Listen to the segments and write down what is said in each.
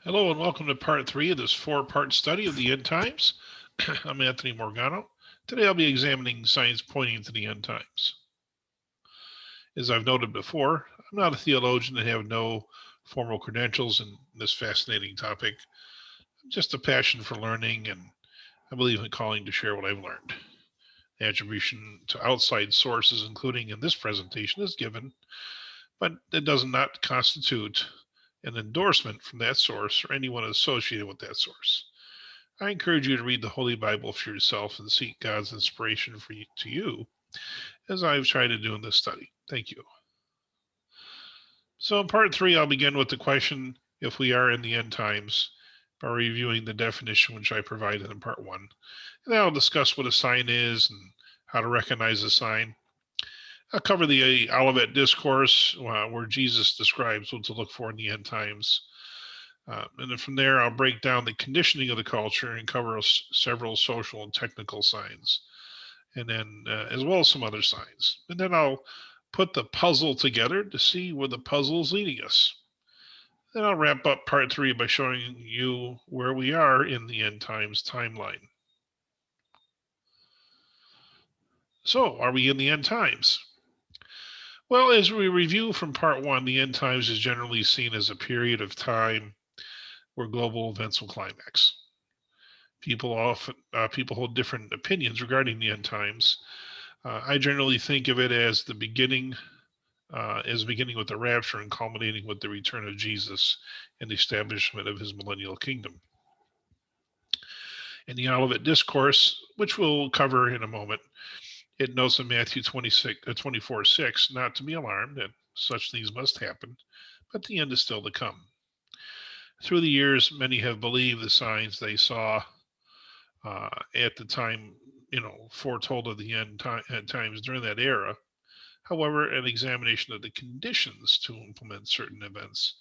Hello and welcome to part three of this four-part study of the end times. I'm Anthony Morgano. Today I'll be examining signs pointing to the end times. As I've noted before, I'm not a theologian and have no formal credentials in this fascinating topic. I'm just a passion for learning, and I believe in calling to share what I've learned. The attribution to outside sources, including in this presentation, is given, but it does not constitute an endorsement from that source or anyone associated with that source. I encourage you to read the Holy Bible for yourself and seek God's inspiration to you, as I've tried to do in this study. Thank you. So, in part three, I'll begin with the question if we are in the end times by reviewing the definition which I provided in part one. And then I'll discuss what a sign is and how to recognize a sign. I'll cover the Olivet Discourse, where Jesus describes what to look for in the end times. And then from there, I'll break down the conditioning of the culture and cover several social and technical signs, and then as well as some other signs. And then I'll put the puzzle together to see where the puzzle is leading us. Then I'll wrap up part three by showing you where we are in the end times timeline. So, are we in the end times? Well, as we review from part one, the end times is generally seen as a period of time where global events will climax. People hold different opinions regarding the end times. I generally think of it as beginning with the rapture and culminating with the return of Jesus and the establishment of his millennial kingdom. In the Olivet Discourse, which we'll cover in a moment, it notes in Matthew 24:6 not to be alarmed that such things must happen, but the end is still to come. Through the years, many have believed the signs they saw at the time, foretold of the at times during that era. However, an examination of the conditions to implement certain events,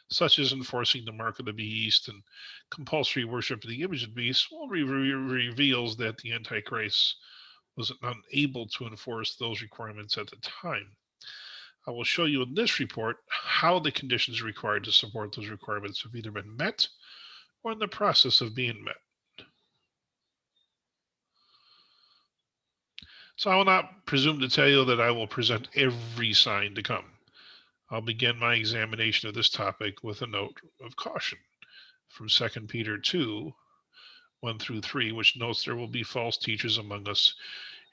such as enforcing the mark of the beast and compulsory worship of the image of the beast, well, reveals that the Antichrist was unable to enforce those requirements at the time. I will show you in this report how the conditions required to support those requirements have either been met or in the process of being met. So I will not presume to tell you that I will present every sign to come. I'll begin my examination of this topic with a note of caution from 2 Peter 2, 1 through 3, which notes there will be false teachers among us,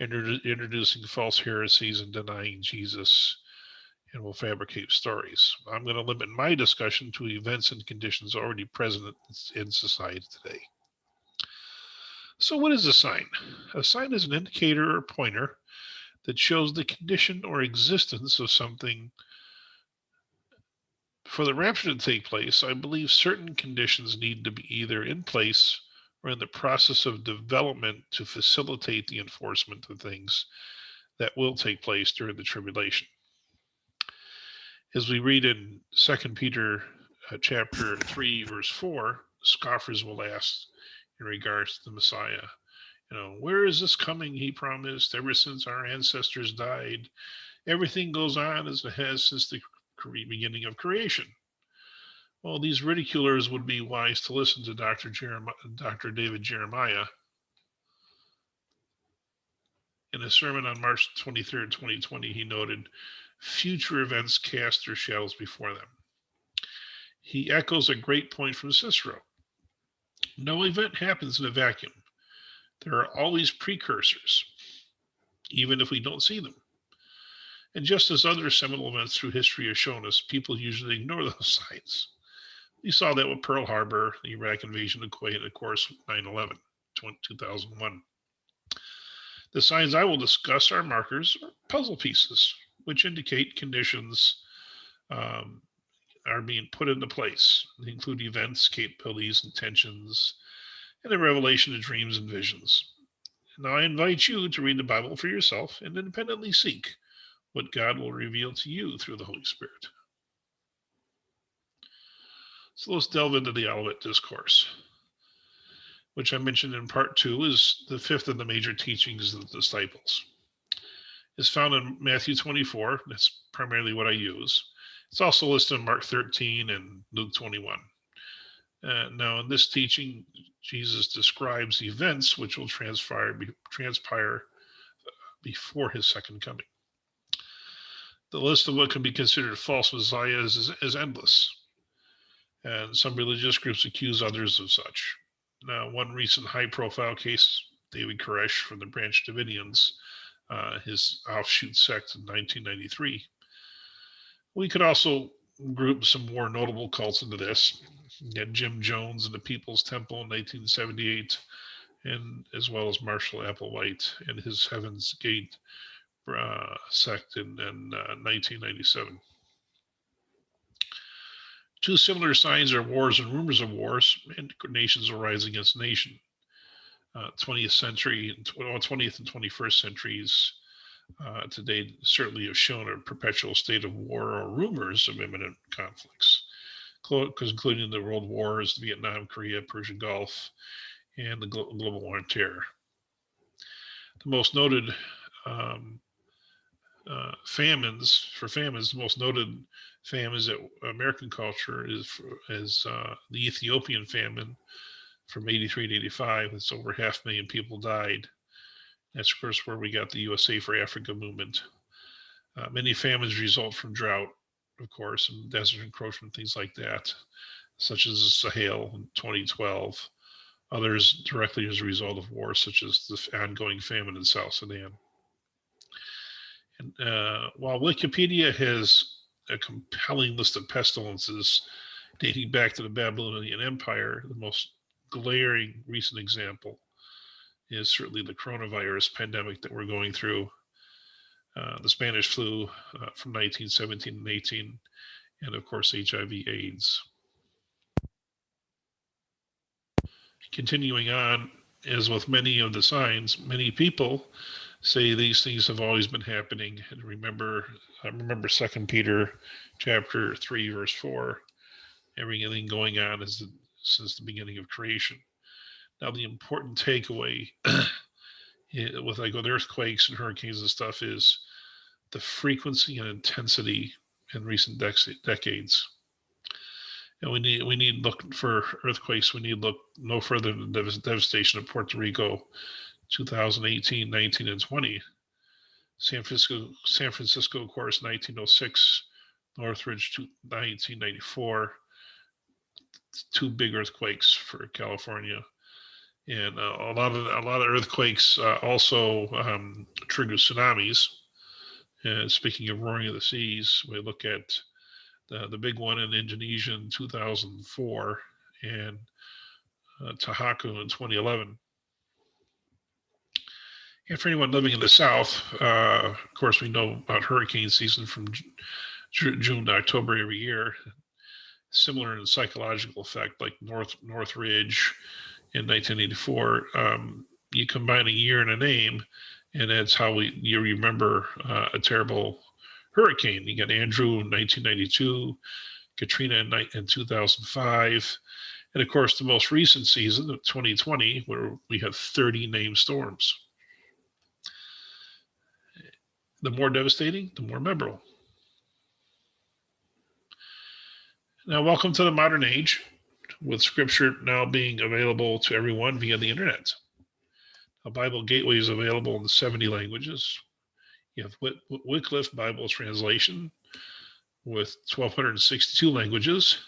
introducing false heresies and denying Jesus, and will fabricate stories. I'm going to limit my discussion to events and conditions already present in society today. So, what is a sign? A sign is an indicator or pointer that shows the condition or existence of something. For the rapture to take place, I believe certain conditions need to be either in place or in the process of development to facilitate the enforcement of things that will take place during the tribulation. As we read in 2 Peter chapter 3, verse 4, scoffers will ask in regards to the Messiah, where is this coming he promised ever since our ancestors died? Everything goes on as it has since the beginning of creation. Well, these ridiculers would be wise to listen to Dr. David Jeremiah. In a sermon on March 23rd, 2020, he noted, future events cast their shadows before them. He echoes a great point from Cicero. No event happens in a vacuum. There are always precursors, even if we don't see them. And just as other seminal events through history have shown us, people usually ignore those signs. We saw that with Pearl Harbor, the Iraq invasion of Kuwait, and of course 9/11, 2001. The signs I will discuss are markers or puzzle pieces, which indicate conditions are being put into place. They include events, capabilities, intentions, and the revelation of dreams and visions. Now, I invite you to read the Bible for yourself and independently seek what God will reveal to you through the Holy Spirit. So let's delve into the Olivet Discourse, which I mentioned in part 2 is the fifth of the major teachings of the disciples. It's found in Matthew 24. That's primarily what I use. It's also listed in Mark 13 and Luke 21. Now, in this teaching, Jesus describes events which will transpire before his second coming. The list of what can be considered false messiahs is endless, and some religious groups accuse others of such. Now, one recent high-profile case, David Koresh from the Branch Davidians, his offshoot sect in 1993. We could also group some more notable cults into this. You had Jim Jones and the People's Temple in 1978, and as well as Marshall Applewhite and his Heaven's Gate sect in 1997. Two similar signs are wars and rumors of wars, and nations will rise against nation. 20th century, 20th and 21st centuries today certainly have shown a perpetual state of war or rumors of imminent conflicts, including the world wars, Vietnam, Korea, Persian Gulf, and the global war on terror. The most noted famines, the most noted famines that American culture is the Ethiopian famine from 83 to 85. It's over 500,000 people died. That's, of course, where we got the USA for Africa movement. Many famines result from drought, of course, and desert encroachment, things like that, such as the Sahel in 2012. Others directly as a result of war, such as the ongoing famine in South Sudan. And while Wikipedia has a compelling list of pestilences dating back to the Babylonian Empire, the most glaring recent example is certainly the coronavirus pandemic that we're going through, the Spanish flu from 1917 and 18, and of course HIV/AIDS. Continuing on, as with many of the signs, many people say these things have always been happening. And remember 2 Peter chapter 3, verse 4, everything going on since the beginning of creation. Now, the important takeaway with earthquakes and hurricanes and stuff is the frequency and intensity in recent decades. And we need look for earthquakes. We need look no further than the devastation of Puerto Rico, 2018, 19, and 20. San Francisco, of course, 1906. Northridge, 1994. Two big earthquakes for California. And a lot of earthquakes also trigger tsunamis. Speaking of roaring of the seas, we look at the big one in Indonesia in 2004 and Tahaku in 2011. And for anyone living in the South, of course, we know about hurricane season from June to October every year. Similar in psychological effect, like Northridge in 1984. You combine a year and a name, and that's how you remember a terrible hurricane. You got Andrew in 1992, Katrina in 2005, and of course the most recent season of 2020, where we have 30 named storms. The more devastating, the more memorable. Now, welcome to the modern age, with Scripture now being available to everyone via the internet. A Bible Gateway is available in 70 languages. You have Wycliffe Bible Translation with 1,262 languages.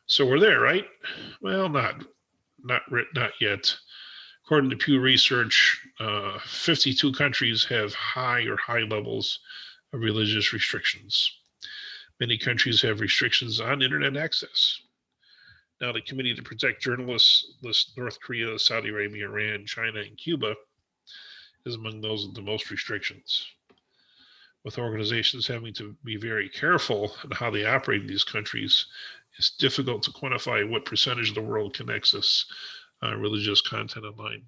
So we're there, right? Well, not yet. According to Pew Research, 52 countries have high or high levels of religious restrictions. Many countries have restrictions on internet access. Now, the Committee to Protect Journalists lists North Korea, Saudi Arabia, Iran, China, and Cuba is among those with the most restrictions, with organizations having to be very careful in how they operate in these countries. It's difficult to quantify what percentage of the world can access religious content online.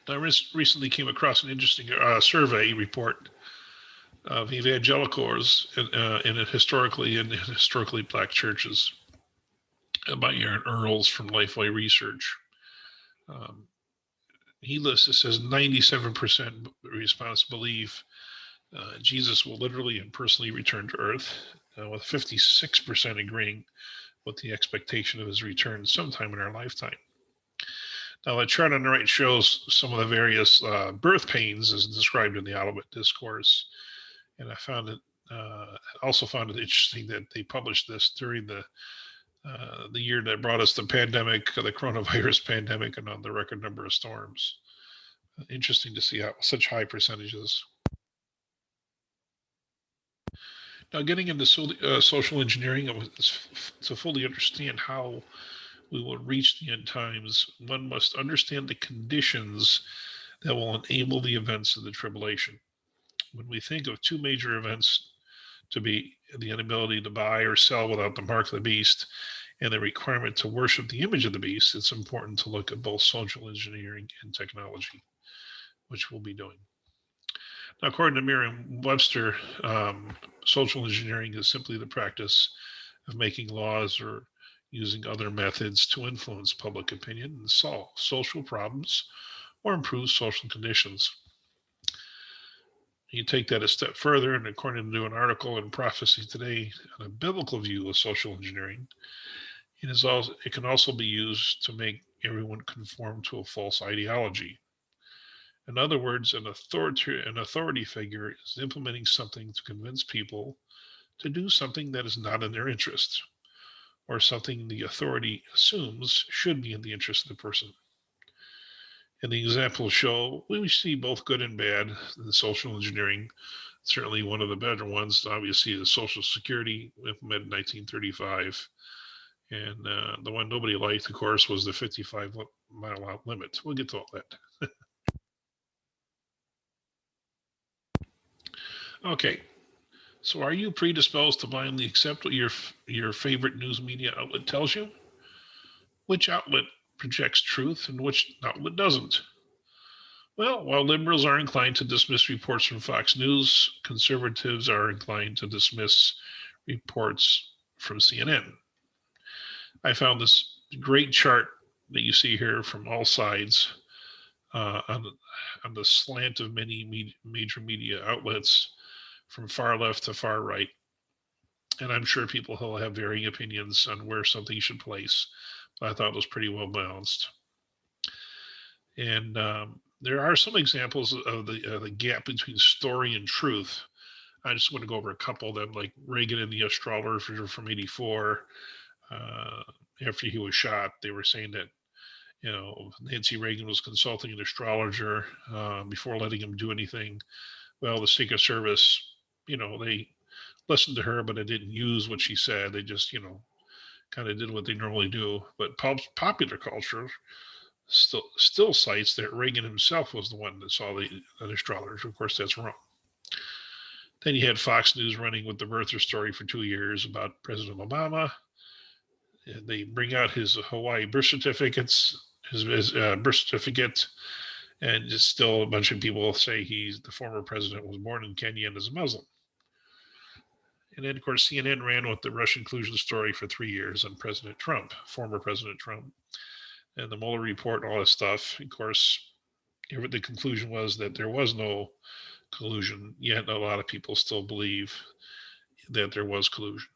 I recently came across an interesting survey report of evangelicals in historically black churches by Aaron Earls from Lifeway Research. It says 97% response believe Jesus will literally and personally return to earth, with 56% agreeing with the expectation of his return sometime in our lifetime. Now, the chart on the right shows some of the various birth pains as described in the Olivet Discourse. And I found it also found it interesting that they published this during the year that brought us the pandemic, the coronavirus pandemic, and on the record number of storms. Interesting to see how such high percentages. Now, getting into social engineering to fully understand how we will reach the end times, one must understand the conditions that will enable the events of the tribulation. When we think of two major events to be the inability to buy or sell without the mark of the beast and the requirement to worship the image of the beast, it's important to look at both social engineering and technology, which we'll be doing. Now, according to Merriam-Webster, social engineering is simply the practice of making laws or using other methods to influence public opinion and solve social problems or improve social conditions. You take that a step further, and according to an article in Prophecy Today on a biblical view of social engineering, it can also be used to make everyone conform to a false ideology. In other words, an authority figure is implementing something to convince people to do something that is not in their interest, or something the authority assumes should be in the interest of the person. And the examples show we see both good and bad in social engineering. Certainly one of the better ones, obviously, is Social Security, implemented in 1935. And the one nobody liked, of course, was the 55-mile limit. We'll get to all that. Okay, so are you predisposed to blindly accept what your favorite news media outlet tells you? Which outlet projects truth and which outlet doesn't? Well, while liberals are inclined to dismiss reports from Fox News, conservatives are inclined to dismiss reports from CNN. I found this great chart that you see here from all sides on the slant of many major media outlets from far left to far right. And I'm sure people will have varying opinions on where something should place, but I thought it was pretty well balanced. And there are some examples of the gap between story and truth. I just want to go over a couple of them, like Reagan and the astrologer from '84. After he was shot, they were saying that Nancy Reagan was consulting an astrologer before letting him do anything. Well, the Secret Service, they listened to her, but they didn't use what she said. They just, kind of did what they normally do. But popular culture still cites that Reagan himself was the one that saw the astrologer. Of course, that's wrong. Then you had Fox News running with the birther story for 2 years about President Obama. And they bring out his Hawaii birth certificates, his birth certificate, and just still a bunch of people say the former president was born in Kenya and is a Muslim. And then, of course, CNN ran with the Russian collusion story for 3 years on President Trump, former President Trump, and the Mueller report and all that stuff. Of course, the conclusion was that there was no collusion, yet a lot of people still believe that there was collusion.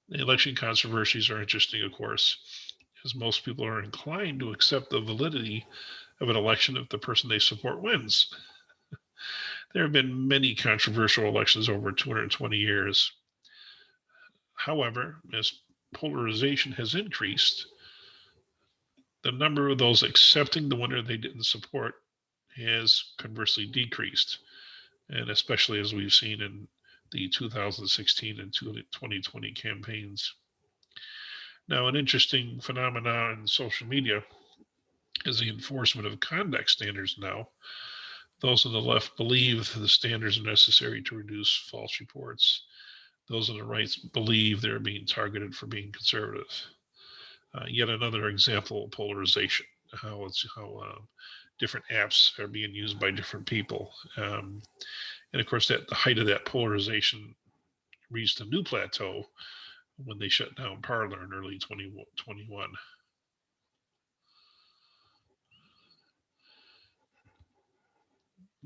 The election controversies are interesting, of course, as most people are inclined to accept the validity of an election if the person they support wins. There have been many controversial elections over 220 years. However, as polarization has increased, the number of those accepting the winner they didn't support has conversely decreased, and especially as we've seen in the 2016 and 2020 campaigns. Now, an interesting phenomenon in social media is the enforcement of conduct standards now. Those on the left believe the standards are necessary to reduce false reports. Those on the right believe they're being targeted for being conservative. Yet another example of polarization, how different apps are being used by different people. And of course, the height of that polarization reached a new plateau when they shut down Parler in early 2021.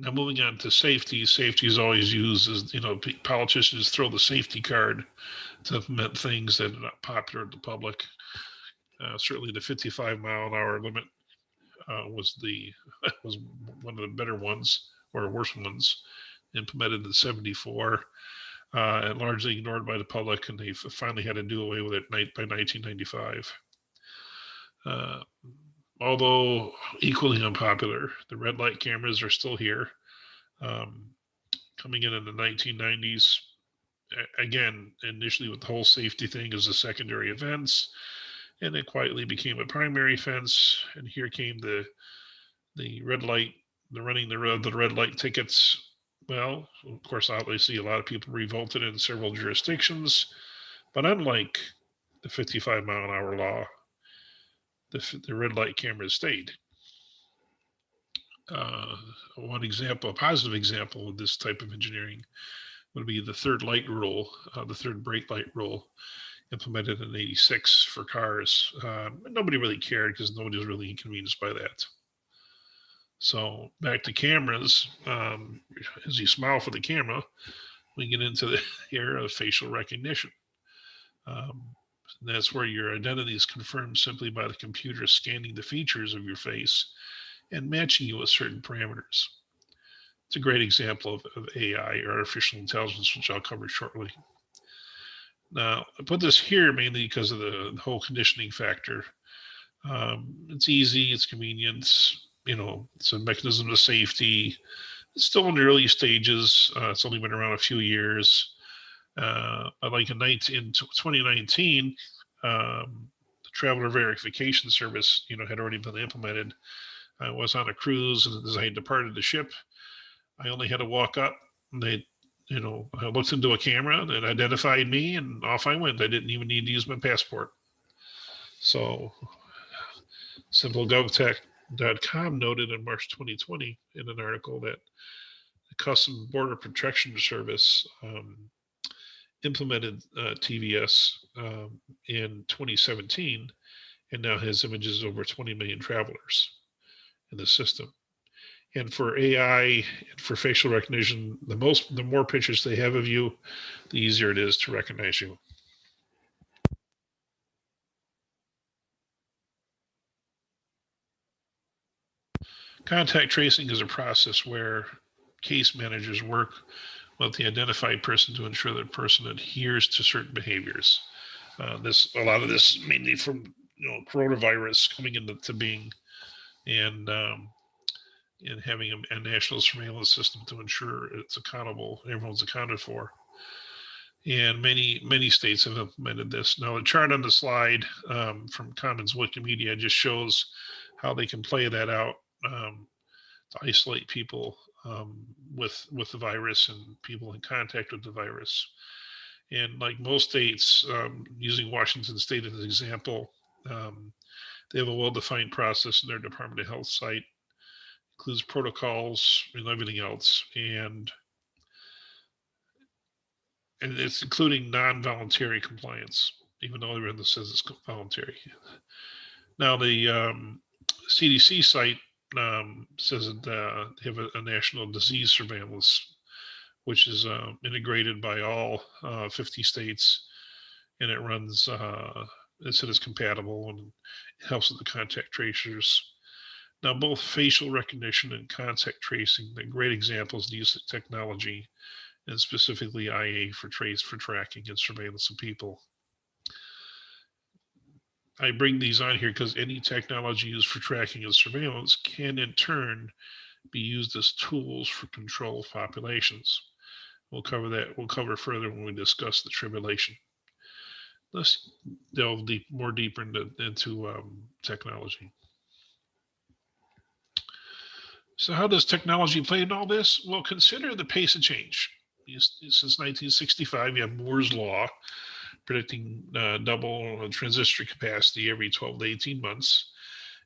Now, moving on to safety. Safety is always used as, politicians throw the safety card to implement things that are not popular with the public. Certainly, the 55-mile-an-hour limit was was one of the better ones or worse ones, implemented in '74, and largely ignored by the public, and they finally had to do away with it by 1995. Uh, Although equally unpopular, the red light cameras are still here. Um, Coming in the 1990s, again, initially with the whole safety thing as a secondary offense, and it quietly became a primary offense. And here came the red light, the running the red light tickets. Well, of course, obviously, a lot of people revolted in several jurisdictions, but unlike the 55-mile-an-hour law, the red light cameras stayed. Uh, One example, a positive example of this type of engineering would be the third light rule, the third brake light rule, implemented in '86 for cars. Nobody really cared because nobody was really inconvenienced by that. So back to cameras. As you smile for the camera, we get into the era of facial recognition. Um, that's where your identity is confirmed simply by the computer scanning the features of your face and matching you with certain parameters. It's a great example of AI, or artificial intelligence, which I'll cover shortly. Now, I put this here mainly because of the whole conditioning factor. It's easy, it's convenient, it's a mechanism of safety. It's still in the early stages. It's only been around a few years. But like in 2019, the traveler verification service, had already been implemented. I was on a cruise, and as I departed the ship, I only had to walk up, and I looked into a camera that identified me, and off I went. I didn't even need to use my passport. So, SimpleGovTech.com noted in March 2020 in an article that the Customs Border Protection Service implemented TVS in 2017, and now has images of over 20 million travelers in the system. And for AI and for facial recognition, the more pictures they have of you, the easier it is to recognize you. Contact tracing is a process where case managers work with the identified person to ensure that person adheres to certain behaviors. A lot of this mainly from coronavirus coming into being, and having a national surveillance system to ensure it's accountable, everyone's accounted for. And many states have implemented this. Now, the chart on the slide from Commons Wikimedia just shows how they can play that out to isolate people with the virus and people in contact with the virus. And like most states, using Washington State as an example, they have a well-defined process in their Department of Health site, includes protocols and everything else, and it's including non-voluntary compliance, even though everyone says it's voluntary. Now, the CDC site says that they have a national disease surveillance, which is integrated by all 50 states, and it runs, it said it's compatible, and it helps with the contact tracers. Now, both facial recognition and contact tracing, they're great examples of the use of technology, and specifically IA for tracking and surveillance of people. I bring these on here because any technology used for tracking and surveillance can in turn be used as tools for control of populations. We'll cover that. We'll cover further when we discuss the tribulation. Let's delve more deeper into technology. So how does technology play in all this? Well, consider the pace of change. Since 1965, you have Moore's Law, predicting double transistor capacity every 12 to 18 months.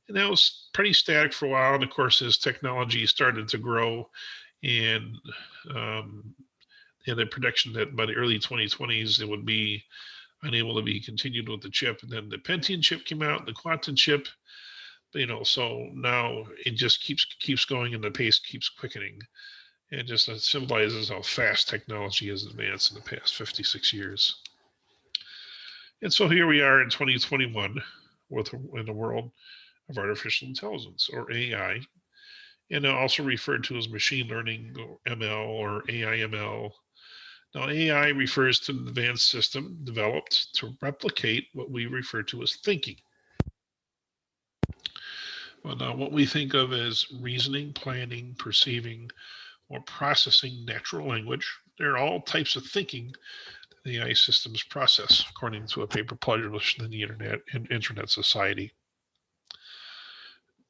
And that was pretty static for a while. And of course, as technology started to grow, and they had a prediction that by the early 2020s, it would be unable to be continued with the chip. And then the Pentium chip came out, the quantum chip. So now it just keeps going, and the pace keeps quickening. And just that symbolizes how fast technology has advanced in the past 56 years. And so here we are in 2021 in the world of artificial intelligence, or AI, and also referred to as machine learning, or ML, or AI/ML. Now, AI refers to an advanced system developed to replicate what we refer to as thinking. Well, now, what we think of as reasoning, planning, perceiving, or processing natural language, they're all types of thinking the AI systems process, according to a paper published in the Internet Society.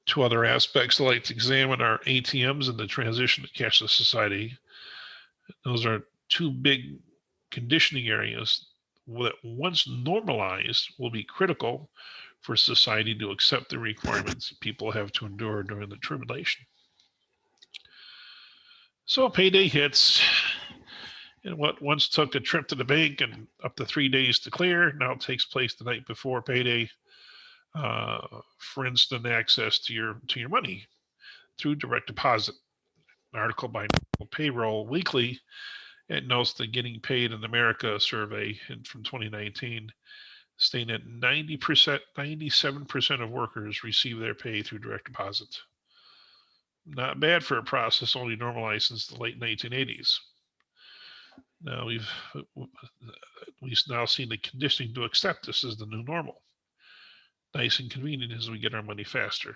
Two other aspects I'd like to examine are ATMs and the transition to cashless society. Those are two big conditioning areas that, once normalized, will be critical for society to accept the requirements people have to endure during the tribulation. So payday hits, and what once took a trip to the bank and up to 3 days to clear now takes place the night before payday. For instance, access to your money through direct deposit. An article by Payroll Weekly, it notes the Getting Paid in America survey from 2019, stating that 90%, 97% of workers receive their pay through direct deposit. Not bad for a process only normalized since the late 1980s. Now we've now seen the conditioning to accept this as the new normal. Nice and convenient as we get our money faster.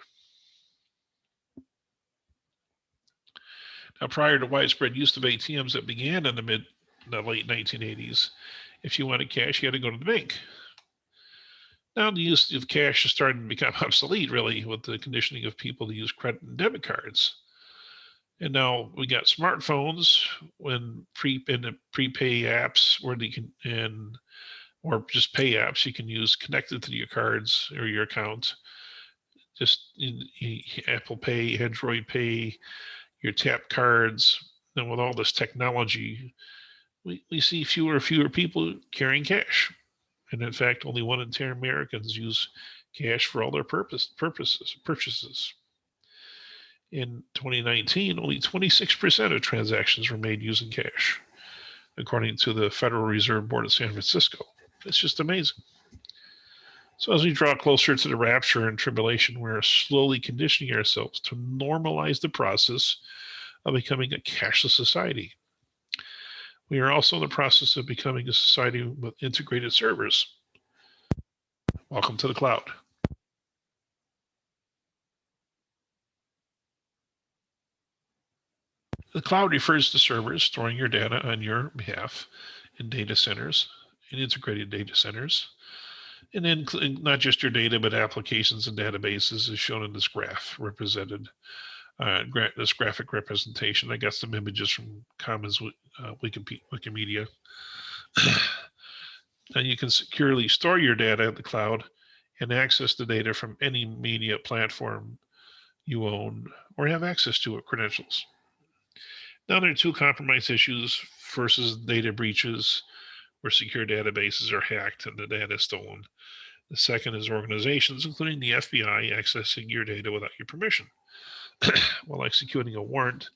Now, prior to widespread use of ATMs that began in the late 1980s, if you wanted cash, you had to go to the bank. Now the use of cash is starting to become obsolete, really, with the conditioning of people to use credit and debit cards. And now we got smartphones and the prepay apps where they can, or just pay apps you can use connected to your cards or your account. Just in Apple Pay, Android Pay, your tap cards. And with all this technology, we see fewer and fewer people carrying cash. And in fact, only 1 in 10 Americans use cash for all their purchases. In 2019, only 26% of transactions were made using cash, according to the Federal Reserve Board of San Francisco. It's just amazing. So as we draw closer to the rapture and tribulation, we're slowly conditioning ourselves to normalize the process of becoming a cashless society. We are also in the process of becoming a society with integrated servers. Welcome to the cloud. The cloud refers to servers storing your data on your behalf in data centers, in integrated data centers, and then not just your data, but applications and databases, as shown in this graph represented. This graphic representation. I got some images from Commons Wikimedia. And you can securely store your data in the cloud and access the data from any media platform you own or have access to with credentials. Now, there are two compromise issues versus data breaches, where secure databases are hacked and the data is stolen. The second is organizations, including the FBI, accessing your data without your permission. While executing a warrant,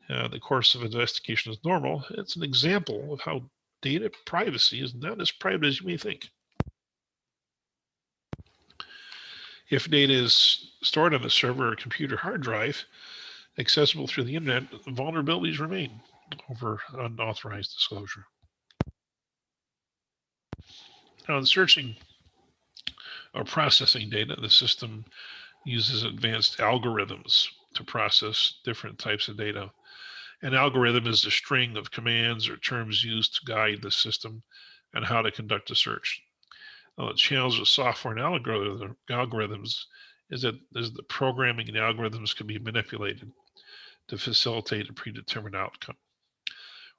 the course of investigation is normal. It's an example of how data privacy is not as private as you may think. If data is stored on a server or computer hard drive, accessible through the internet, vulnerabilities remain over unauthorized disclosure. Now, in searching or processing data, the system uses advanced algorithms to process different types of data. An algorithm is a string of commands or terms used to guide the system on how to conduct a search. Now, the challenge with software and algorithms is that the programming and algorithms can be manipulated to facilitate a predetermined outcome,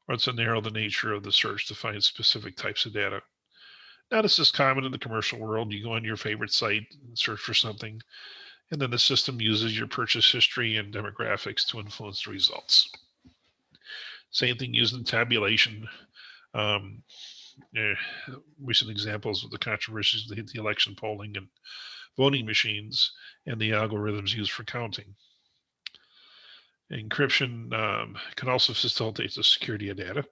or to narrow the nature of the search to find specific types of data. Now, this is common in the commercial world. You go on your favorite site and search for something, and then the system uses your purchase history and demographics to influence the results. Same thing used in tabulation. Recent examples of the controversies, the election polling and voting machines, and the algorithms used for counting. Encryption can also facilitate the security of data.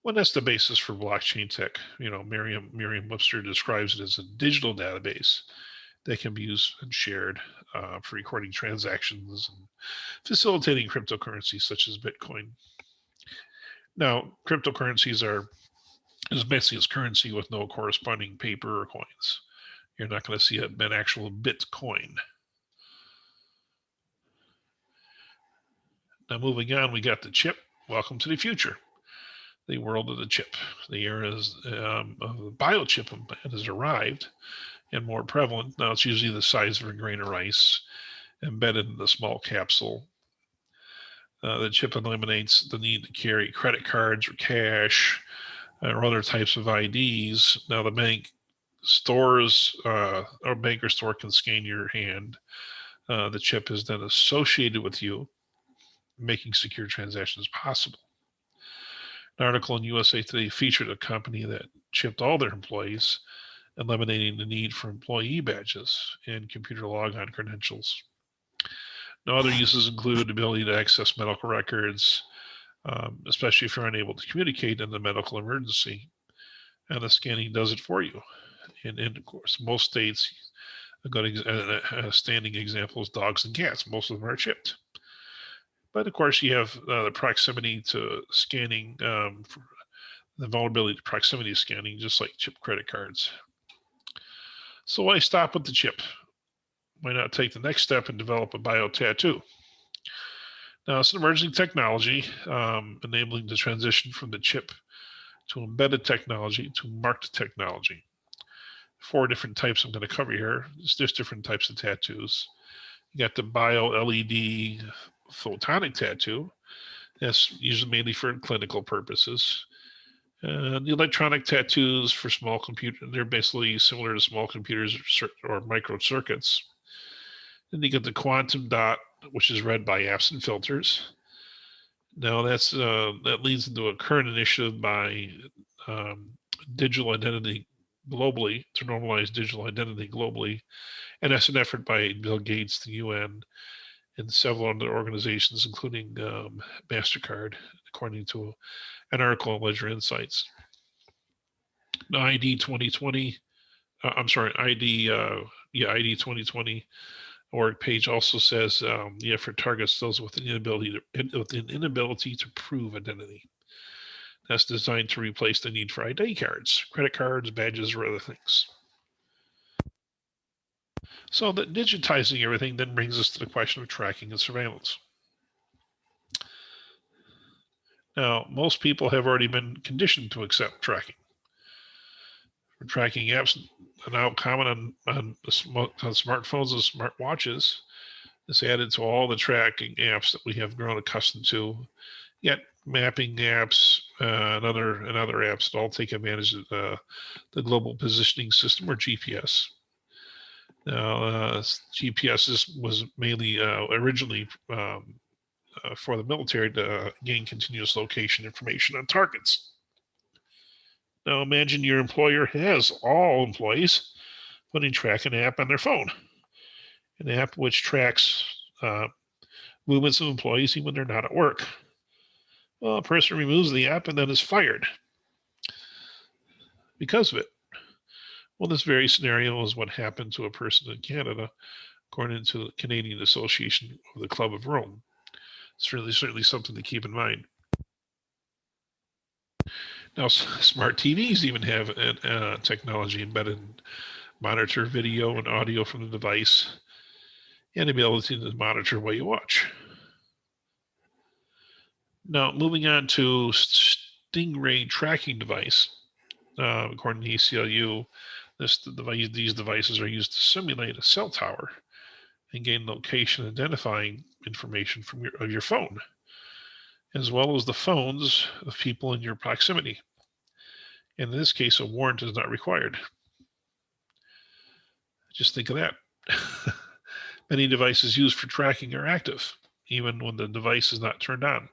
Well, that's the basis for blockchain tech. Merriam-Webster describes it as a digital database that can be used and shared for recording transactions and facilitating cryptocurrencies such as Bitcoin. Now, cryptocurrencies are basically as currency with no corresponding paper or coins. You're not going to see an actual Bitcoin. Now, moving on, we got the chip. Welcome to the future. The world of the chip. The era of the biochip has arrived and more prevalent. Now it's usually the size of a grain of rice embedded in a small capsule. The chip eliminates the need to carry credit cards or cash or other types of IDs. Now the bank stores or bank or store can scan your hand. The chip is then associated with you, making secure transactions possible. An article in USA Today featured a company that chipped all their employees, eliminating the need for employee badges and computer logon credentials. Now, other uses include the ability to access medical records, especially if you're unable to communicate in the medical emergency. And the scanning does it for you. And of course, most states, a standing example is dogs and cats. Most of them are chipped. But of course, you have the proximity to scanning, the vulnerability to proximity scanning, just like chip credit cards. So why stop with the chip? Why not take the next step and develop a bio tattoo? Now, it's an emerging technology, enabling the transition from the chip to embedded technology to marked technology. 4 different types I'm going to cover here. It's just different types of tattoos. You got the bio LED photonic tattoo. That's usually mainly for clinical purposes. The electronic tattoos for small computers, they're basically similar to small computers or microcircuits. Then you get the quantum dot, which is read by apps and filters. Now that leads into a current initiative by digital identity globally to normalize digital identity globally, and that's an effort by Bill Gates, the UN, and several other organizations, including MasterCard, according to an article on Ledger Insights. Now, ID 2020 org page also says the effort targets those with an inability to prove identity. That's designed to replace the need for ID cards, credit cards, badges, or other things. So that digitizing everything then brings us to the question of tracking and surveillance. Now, most people have already been conditioned to accept tracking. Tracking apps are now common on smartphones and smartwatches. It's added to all the tracking apps that we have grown accustomed to. Yet mapping apps and other apps that all take advantage of the global positioning system, or GPS. Now, GPS was mainly originally for the military to gain continuous location information on targets. Now imagine your employer has all employees putting tracking app on their phone, an app which tracks movements of employees even when they're not at work. Well, a person removes the app and then is fired because of it. Well, this very scenario is what happened to a person in Canada, according to the Canadian Association of the Club of Rome. It's certainly something to keep in mind. Now, smart TVs even have technology embedded in monitor video and audio from the device, and the ability to monitor what you watch. Now, moving on to Stingray tracking device. According to ACLU, these devices are used to simulate a cell tower and gain location identifying information from your phone, as well as the phones of people in your proximity. In this case, a warrant is not required. Just think of that. Many devices used for tracking are active, even when the device is not turned on.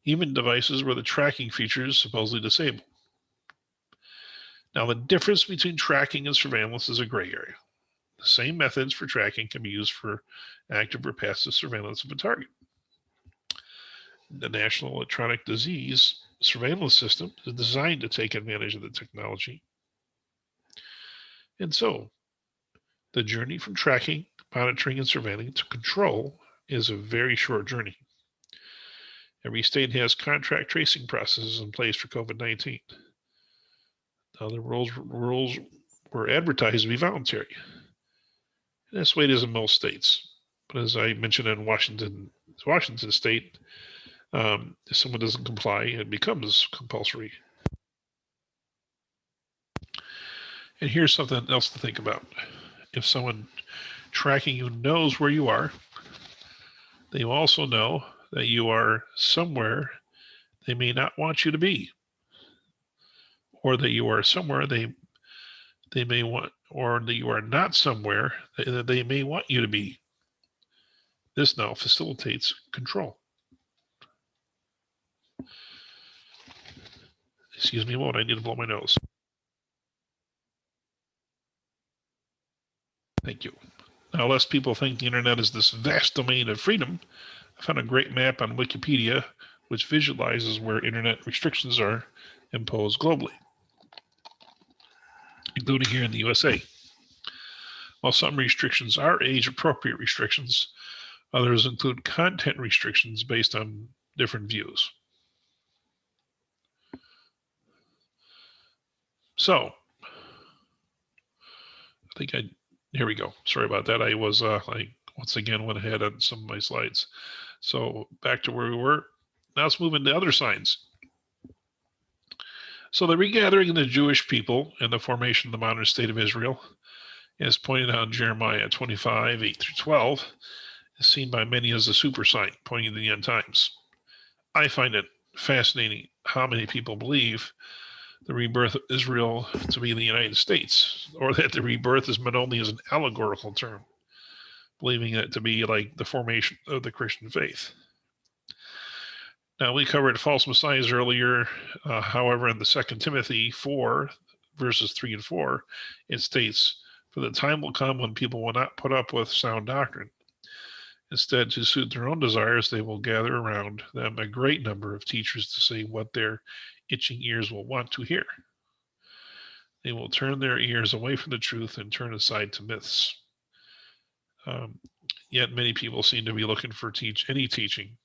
Even devices where the tracking feature is supposedly disabled. Now, the difference between tracking and surveillance is a gray area. The same methods for tracking can be used for active or passive surveillance of a target. The National Electronic Disease Surveillance System is designed to take advantage of the technology. And so, the journey from tracking, monitoring, and surveilling to control is a very short journey. Every state has contract tracing processes in place for COVID-19. Now, the rules were advertised to be voluntary. And this way it is in most states. But as I mentioned in Washington state, if someone doesn't comply, it becomes compulsory. And here's something else to think about. If someone tracking you knows where you are, they also know that you are somewhere they may not want you to be, or that you are somewhere they may want, or that you are not somewhere that they may want you to be. This now facilitates control. Excuse me a moment, I need to blow my nose. Thank you. Now, lest people think the internet is this vast domain of freedom, I found a great map on Wikipedia which visualizes where internet restrictions are imposed globally, including here in the USA. While some restrictions are age-appropriate restrictions, others include content restrictions based on different views. So, here we go. Sorry about that. I was, I once again went ahead on some of my slides. So back to where we were. Now let's move into other signs. So the regathering of the Jewish people and the formation of the modern state of Israel, as pointed out in Jeremiah 25, 8 through 12, is seen by many as a super sign pointing to the end times. I find it fascinating how many people believe the rebirth of Israel to be the United States, or that the rebirth is meant only as an allegorical term, believing it to be like the formation of the Christian faith. Now, we covered false messiahs earlier. However, in the 2 Timothy 4, verses 3 and 4, it states, "For the time will come when people will not put up with sound doctrine. Instead, to suit their own desires, they will gather around them a great number of teachers to say what their itching ears will want to hear. They will turn their ears away from the truth and turn aside to myths." Yet many people seem to be looking for any teaching.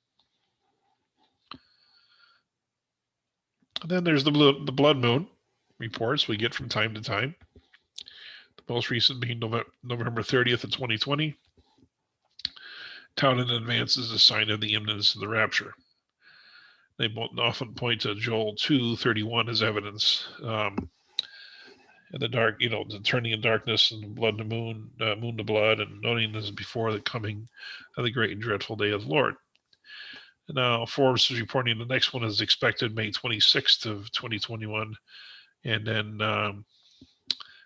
And then there's the blood moon reports we get from time to time. The most recent being November 30th of 2020. Touted in advance as a sign of the imminence of the rapture. They often point to Joel 2:31 as evidence. In the dark, the turning of darkness and blood to moon to blood, and noting this before the coming of the great and dreadful day of the Lord. And now Forbes is reporting the next one is expected May 26th of 2021, and then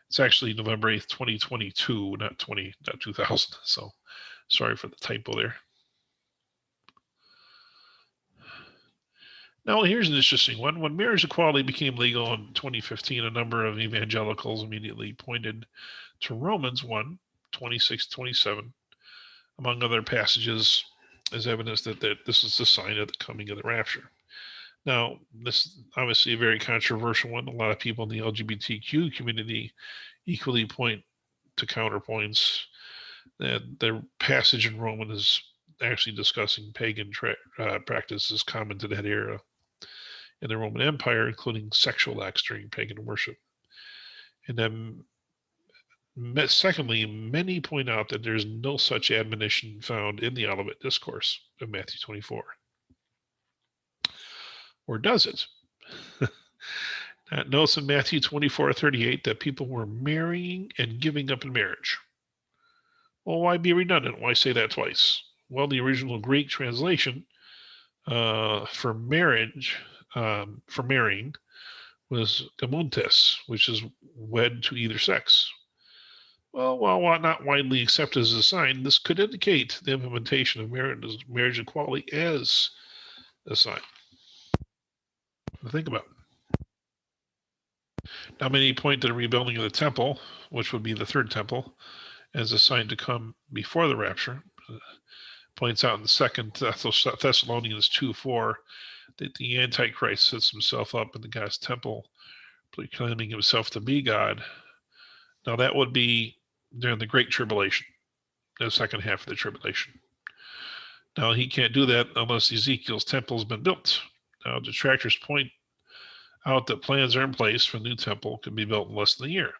it's actually November 8th, 2022, not 2000. So sorry for the typo there. Now, here's an interesting one. When marriage equality became legal in 2015, a number of evangelicals immediately pointed to Romans 1, 26-27, among other passages, as evidence that this is the sign of the coming of the rapture. Now, this is obviously a very controversial one. A lot of people in the LGBTQ community equally point to counterpoints that the passage in Romans is actually discussing pagan practices common to that era in the Roman Empire, including sexual acts during pagan worship. And then, secondly, many point out that there's no such admonition found in the Olivet Discourse of Matthew 24. Or does it? It notes in Matthew 24:38 that people were marrying and giving up in marriage. Well, why be redundant? Why say that twice? Well, the original Greek translation for marrying was gamuntes, which is wed to either sex. Well, while not widely accepted as a sign, this could indicate the implementation of marriage equality as a sign. Think about it. Now, many point to the rebuilding of the temple, which would be the third temple, as a sign to come before the rapture. Points out in the 2 Thessalonians 2:4 that the Antichrist sets himself up in the God's temple, proclaiming himself to be God. Now that would be during the Great Tribulation, the second half of the tribulation. Now he can't do that unless Ezekiel's temple has been built. Now detractors point out that plans are in place for the new temple can be built in less than a year.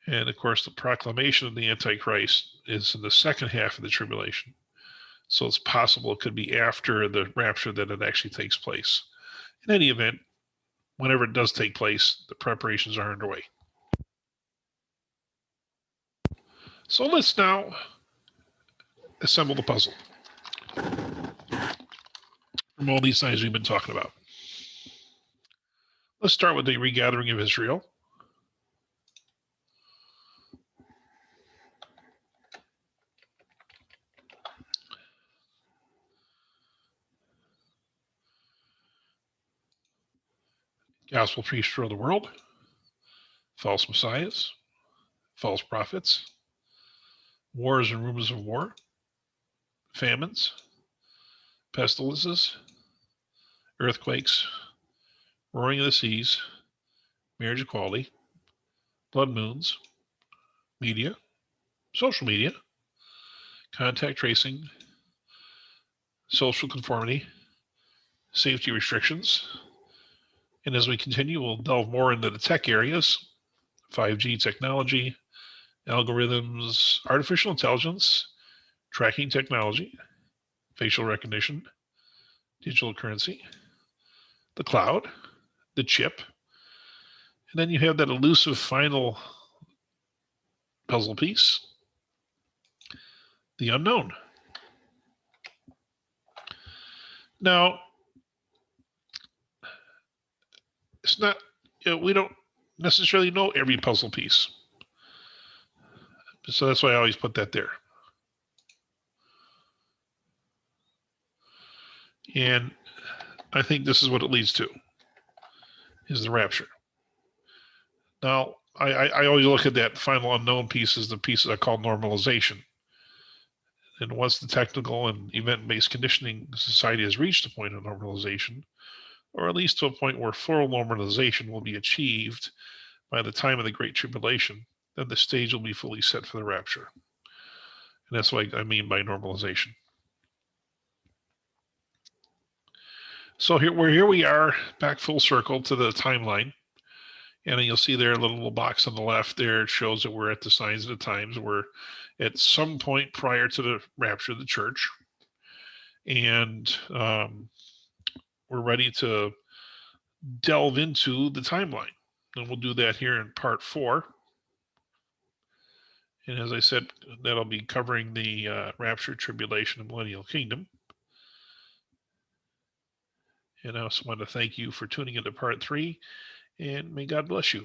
And of course, the proclamation of the Antichrist is in the second half of the tribulation. So it's possible it could be after the rapture that it actually takes place. In any event, whenever it does take place, the preparations are underway. So let's now assemble the puzzle from all these signs we've been talking about. Let's start with the regathering of Israel. Gospel priests throughout the world, false messiahs, false prophets, wars and rumors of war, famines, pestilences, earthquakes, roaring of the seas, marriage equality, blood moons, media, social media, contact tracing, social conformity, safety restrictions. And as we continue, we'll delve more into the tech areas, 5G technology, algorithms, artificial intelligence, tracking technology, facial recognition, digital currency, the cloud, the chip. And then you have that elusive final puzzle piece, the unknown. Now, it's not, we don't necessarily know every puzzle piece. So that's why I always put that there. And I think this is what it leads to, is the rapture. Now, I always look at that final unknown piece as the piece that I call normalization. And once the technical and event-based conditioning society has reached a point of normalization, or at least to a point where full normalization will be achieved by the time of the Great Tribulation, then the stage will be fully set for the rapture. And that's what I mean by normalization. So here we are, back full circle to the timeline. And you'll see there a little box on the left there. It shows that we're at the signs of the times. We're at some point prior to the rapture of the church. And we're ready to delve into the timeline. And we'll do that here in part 4. And as I said, that'll be covering the rapture, tribulation, and millennial kingdom. And I also want to thank you for tuning into part 3, and may God bless you.